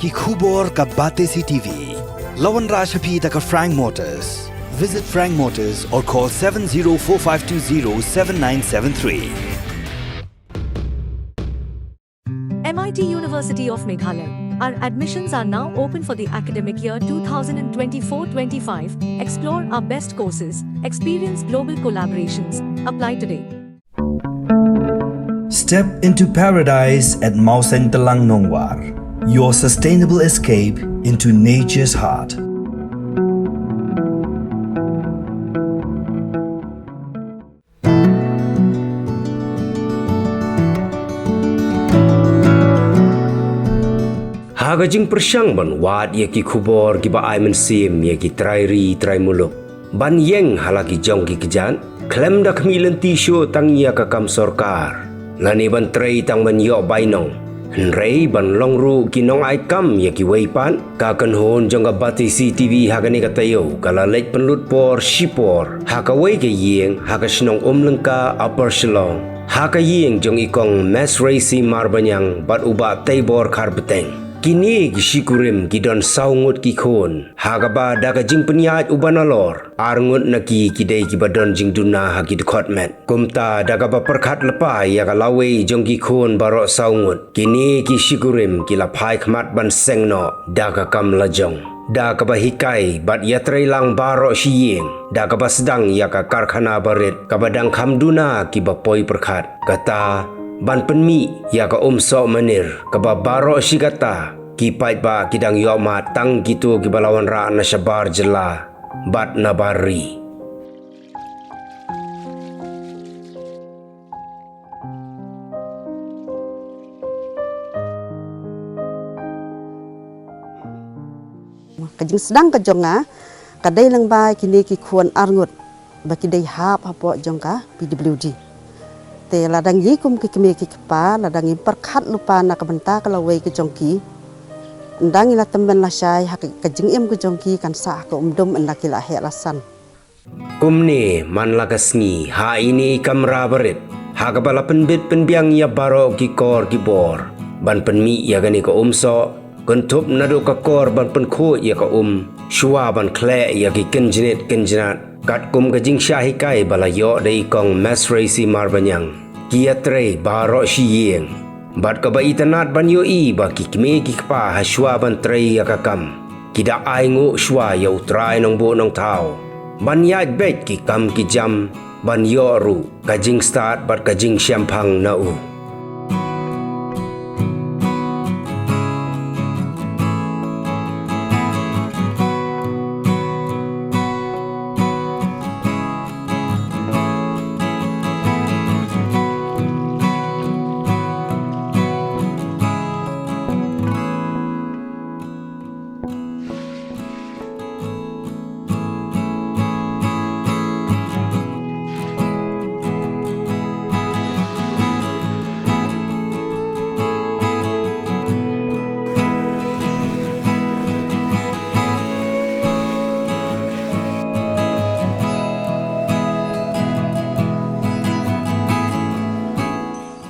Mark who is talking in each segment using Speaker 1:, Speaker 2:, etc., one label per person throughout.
Speaker 1: ki khubor ka bate CTV. Lawan Rashapi da ka Frank Motors. Visit Frank Motors or call 7045207973.
Speaker 2: MIT University of Meghalaya. Our admissions are now open for the academic year 2024-25. Explore our best courses, experience global collaborations. Apply today.
Speaker 3: Step into paradise at Mausen Telang Nongwar, your sustainable escape into nature's heart.
Speaker 4: Hagajing persyang ban wad ye ki khubor ki ba ai men sim ye ki trai ri trai muluk ban Ïeng Hala ki Jong ki Kjat klem da khmi len ti sho tang ya ka kam sarkar lani ban trai tang ban yo bai nong rei ban long ru ki nong ai kam ye ki wei pan ka kan hon jong ga bati CTV hagani ka tayo kala lek penlut por shipor haka wei ke Ïeng haka shnong lengka upper shlong haka Ïeng jong ikong mes raisi marbanyang bat uba taibor khar beteng kini gishikurim gidon saungut ki khon hagaba daga jing penyat ubanalor arngut naki kidai ki badon jing duna hagi dekotmet kumta daga ba perkhat lepa ya galawe jong ki khon barok saungut kini gishikurim ki lapai khmat ban sengno daga kam lajong daga ba hikai bat yatrai lang barok Ïeng daga ba sedang ya ka karkhana barit kabadang khamduna ki ba poi perkhat kata ban penmi ya ka sok menir ka ba baro shigata ki pait ba kidang yo ma tang gitu ki balawan ra na shabar Jylla bat na bari
Speaker 5: kajing sedang ka jonga kadai lang ba kini ki khuan arngut ba kidai hap hapo jongka PWD te ladang yi kum ki kemi ki kapa ladang yi perkhat lupa nak benta kalau wei ke jongki ndang ila temben la syai hak kajing em ke jongki kan sah ke umdum endaki la he lasan
Speaker 4: kumne man lagasngi ha ini kamra berit ha ka bala penbit penbiang ya baro ki kor ki bor ban penmi ya gani ko so kentup nadu ka kor ban penkho ya ka shua ban kle ya ki kenjinat kat kum kajing syahi kai bala yo dei kong mesraisi marbanyang kiatre baro Ïeng bat ka ba itanat ban yo I ba ki kme ki kpa ha shua ban trei ya ka kam kida ai ngo shua yo trai nong bo nong tau ban ya bet ki kam ki jam ban yo ru kajing start bat kajing syampang na u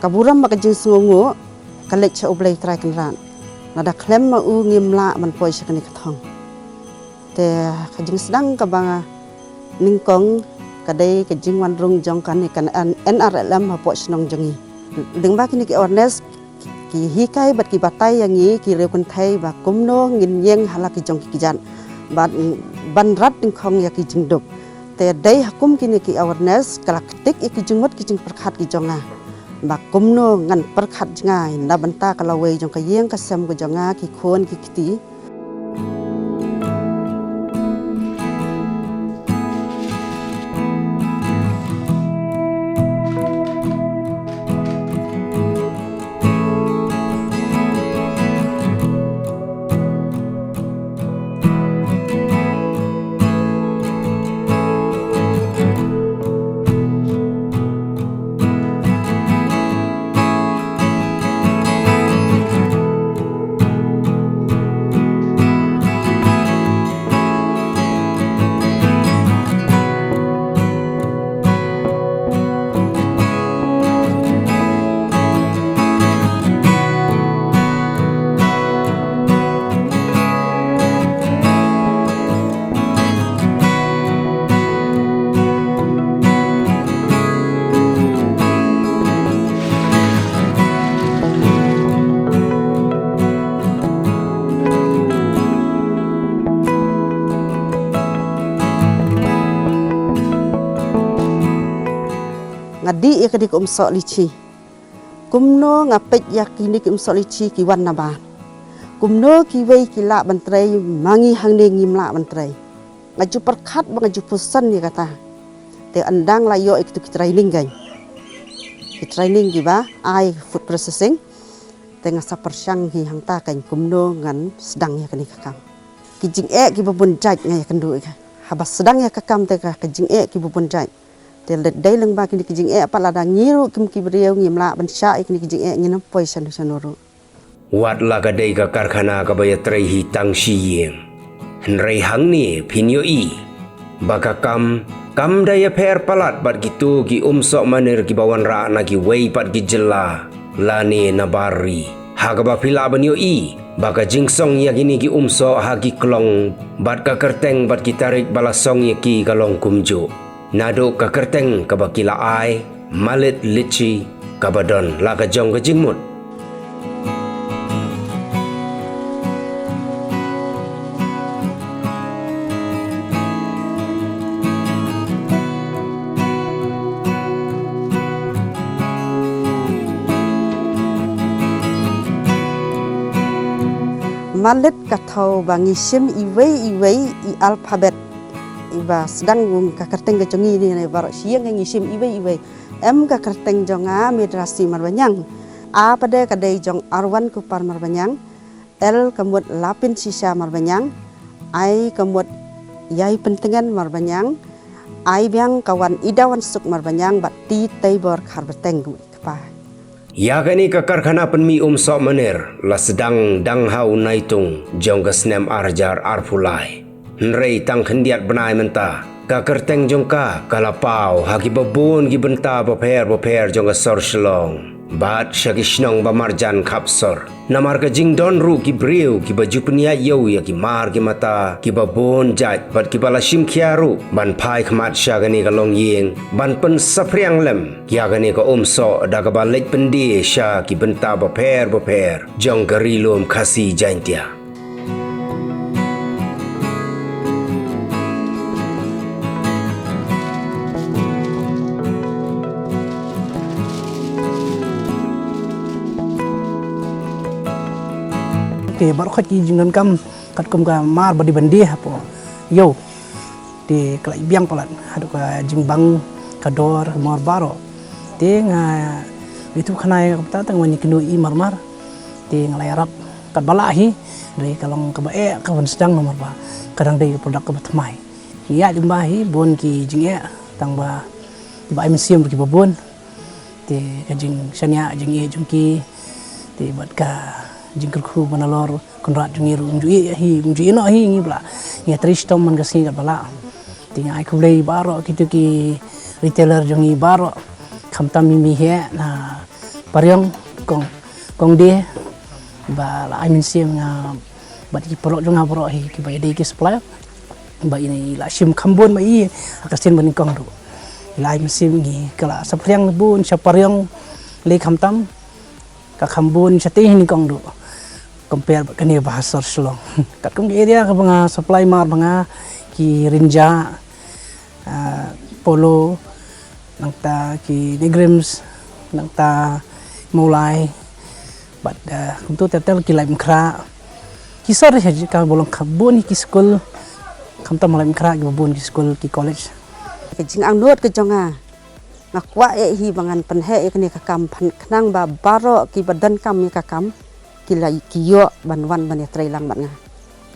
Speaker 5: kaburam makajing sungu kalek cha ublai trai kanran nada klem ma u ngimla man poi shakani kathong te kajing sedang ka banga ningkong kadai kajing wan rung jong kan kan NRLM ha po snong jongi lingba kini ki awareness ki hikai bat ki batai yangi ki rekun thai ba kumno ngin Ïeng Hala ki jong ki Kjat bat ban rat ningkong ya ki jingduk te dai hakum kini ki awareness kalak tik ki jingmot ki jing perkhat ki jonga ba kumno ngan perkhat ngai na banta kalau wei jong ka Ïeng ka sem ko jonga ki khon ki kiti di ya kadi kum sok lici kumno ngapet ya kini kum sok lici ki wan na ba kumno ki wei ki la bantrai mangi hang ne ngim la bantrai ngaju perkat ba ngaju pusan ya kata te andang la yo itu ki training gan ki training gi ba ai food processing tengah sapersyang hi hang ta kan kumno ngan sedang ya kani kakam kijing ki babun jaj ngai kendu ka habas sedang ya kakam te ka kijing ki babun jaj te dai leng ba kini kijing apa lada ngiru kim ki beriau ngimla ban sya kini kijing ngina poi sanuru
Speaker 4: wat la ka dei ka karkhana ka baya trai hi tang shi Ïeng henrei hang ni pinyo i baka kam daya per palat bat gitu ki sok manir ki bawan ra na ki wei pat ki Jylla lani na bari haga ba pila banyo i baka jingsong ya gini ki sok ha ki klong bat ka kerteng bat ki tarik balasong ya ki kalong kumjo nado ka kerteng ka bakila ai malit lici kabadon la ka Jong ka jingmut
Speaker 5: malet kathau bangi sim iwei i alfabet iba sedang ka kerteng ka jongi ni bar siang ngi sim iwei m ka kerteng jonga midrasi marbanyang a pada kadai jong arwan kupar marbanyang l kemut lapin sisa marbanyang I kemut yai pentingan marbanyang I biang kawan idawan suk marbanyang bat ti taibor kharbeteng kapa
Speaker 4: ya kani ka karkhana penmi sok manir la sedang dang hau naitung Jong ka snem arjar arpulai nrei tang khendiat benai menta ka kerteng Jong ka kalapau hagi babun gi benta boper Jong ka sor shlong bat shagi shnong ba marjan kapsor namar ka jingdon ru ki breu ki baju penia yo ya ki mar ki mata ki babun jat bat ki bala shim khiaru ban phai khmat shagani ka long Ïeng ban pen sapriang lem ki agani ka so da ka balek pendi sha ki benta boper Jong ka rilom khasi jaintia
Speaker 6: baru khat ki jingan kam kat kum ka mar badi bandi hapo yo ti klai biang palat hadu ka jingbang kador mar baro ti nga itu khanai ka tang wani kinu i marmar ti ngalai rap kat bala hi dei kalong ka bae ka wan sedang nomor ba kadang dei produk ka batmai ya dimba hi bon ki jinge tang ba ba museum ki babon ti ka jing sania jing e jungki ti bat ka jingkul khu manalor konrat jungiru unjui hi unjui no hi ngi bla ya tristom man gasni ka bala tinga ai kulei baro kitu ki retailer jungi baro khamtam mi he na paryong kong de ba la ai min sim nga bat ki pro junga pro hi ki ba de ki supply ba ini la sim khambon mai akasin ban kong ru la ai min sim ngi kala sapryang bun saparyong le khamtam ka khambun sati ni kong ru compare kani bahasa Selong kat kum area ka banga supply mar banga ki rinja polo nangta ki negrims nangta mulai bat kum tu tetel ki laim kra ki sor haji ka bolong khabun ki school kam ta malaim kra ki bun ki school ki college
Speaker 5: ke jing ang nuat ke jonga ngakwa hi bangan penhe kani ka kam khnang ba baro ki badan kam ni ka kam kilai kiyo banwan ban trai lang ban nga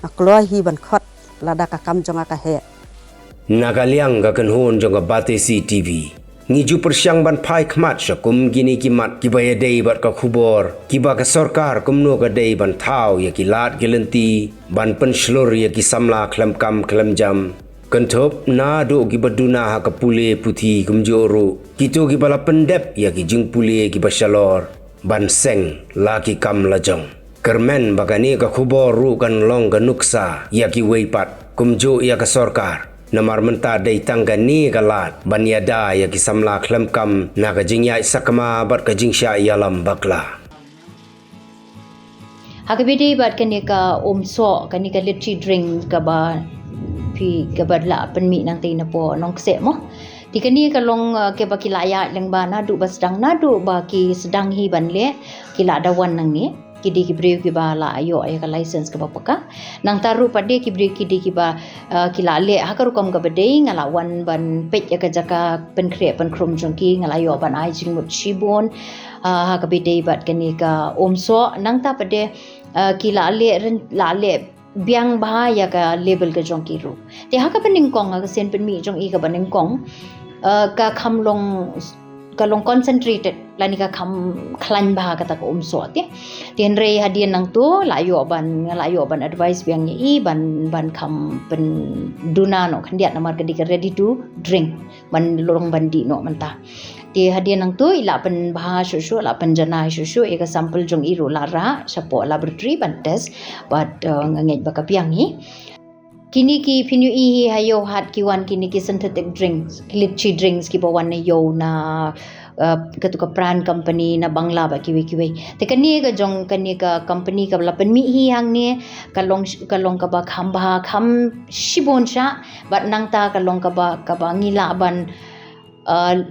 Speaker 5: akloi hi ban khot lada ka kam jonga ka he
Speaker 4: nagaliang ka kanhon Jong ka bate CTV ngiju persyang ban phai khmat sakum gini kimat ki baya dei bat ka khubor ki ba ka sarkar kumno ka dei ban thau ya ki lat gelenti ban pen shlor ya ki samla khlam kam khlam jam kanthop na do ki baduna ha ka pule puthi kumjoro kito ki bala pendep ya ki jing pule ki basalor ban seng laki kam la Jong kermen bagani ka khubor ru kan long ka nuksa ya ki weipat kumjo ya ka sarkar namar menta dei tangga ni galat ban yada ya ki samla khlam kam na ka jingya sakma bat ka jingsha yalam bakla
Speaker 7: hakabidi bat kani ka so kani ka litchi drink ka ba pi ka badla penmi nang tina po nong kse mo Di kani kalong ke baki layak leng ba nadu ba sedang nadu baki sedang hi ban le kila dawan nang ni kidi ki breu ki ba la ayo ay ka license ka bapaka nang taru pade ki breu kidi ki ba kila le ha karu kam ka bade ngala wan ban pet ya ka jaka pen kre pen krum jong ki ngala yo ban ai jing mut shibon ha ka bade bat kani ka omso nang ta pade kila le biang bahaya ka label ka jong ki ru te ha ka pening kong ka sen pen mi jong I ka baning kong ka kham long kalong concentrated lani ka kham khlan bah kata ko umso te tien re hadian nang tu layo ban advice biang ni ban kham pen duna no khandiat namar ka dik ready to drink ban lorong bandi no manta ti hadian nang tu ila pen bah shu la pen jana shu eka sample jong iru lara sapo laboratory ban test bat ngangej ba ka biang ni kini ki pinyu I hayo hat ki wan kini ki synthetic drinks litchi drinks ki bawan na yo na katuka brand company na bangla ba kiwi te kani ka jong kani ka company ka lapan mi hi hang ni kalong ka ba kham shibon sha bat nang ta kalong ka ba ngila ban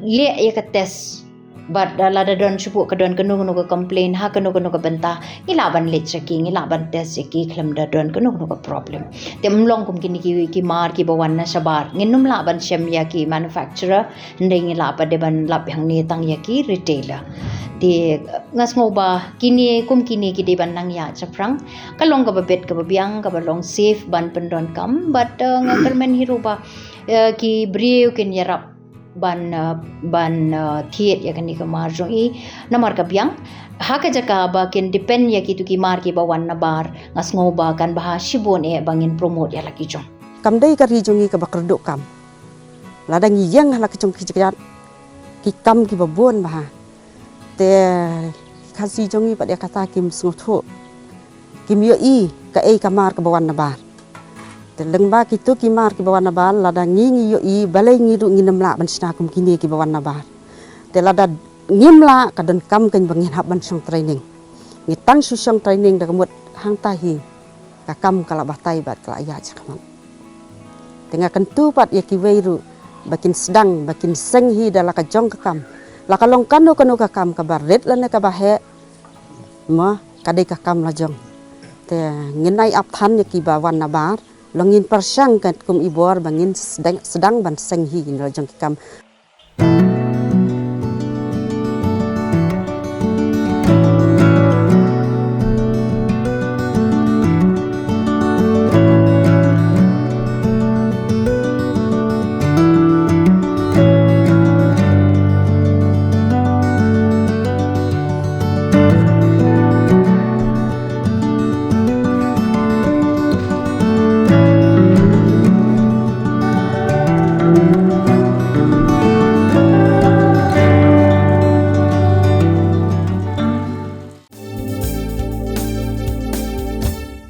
Speaker 7: le ya ka test but Lada don chupu ka don kanu ka complain ha kanu ka banta ilaban let chaki ilaban test ki khlam da don kanu ka problem tem long kum kini ki mar ki bawan na sabar nginum la ban shem ya ki manufacturer ndeng ila pa de ban lap hang ni tang ya ki retailer ti ngas ngoba kini ki de ban nang ya chaprang kalong ka ba bet ka ba biang ka ba long safe ban pendon kam but ngakermen hiruba ki breu kin yarap ban thiet ya kan ni ka marjong I namar ka biang ha ka jaka ba ken depend ya ki tu ki mar ki bawan na bar ngas ngoba kan bah shibon bangin promote ya laki jong
Speaker 5: kam dai ka ri jongi ka ba Kyrduh kam Lada Ïeng hala ka jong ki Kjat ki kam ki ba bon ba te khasi jongi pa dia kata kim snotho kim yo I ka kamar ka bawan na bar te leng ba ki tu ki mar ki bawan na bar Lada ngi yo I balai ngi du ngi namla ban sna kum kini ki bawan na bar te Lada ngimla ka dan kam kan bangin hab ban song training ngi tang su song training da kamut hang ta hi ka kam kala batai bat kala ya chakman tengah kentu pat ya ki weiru bakin sedang bakin seng hi dala ka jong ka kam la ka long kanu ka kam ka baret la ne ka bahe ma ka dei ka kam la jong te nginai ap than ya ki bawan na bar longin persang kan kum ibor bangin sedang ban seng hi no jong ki kam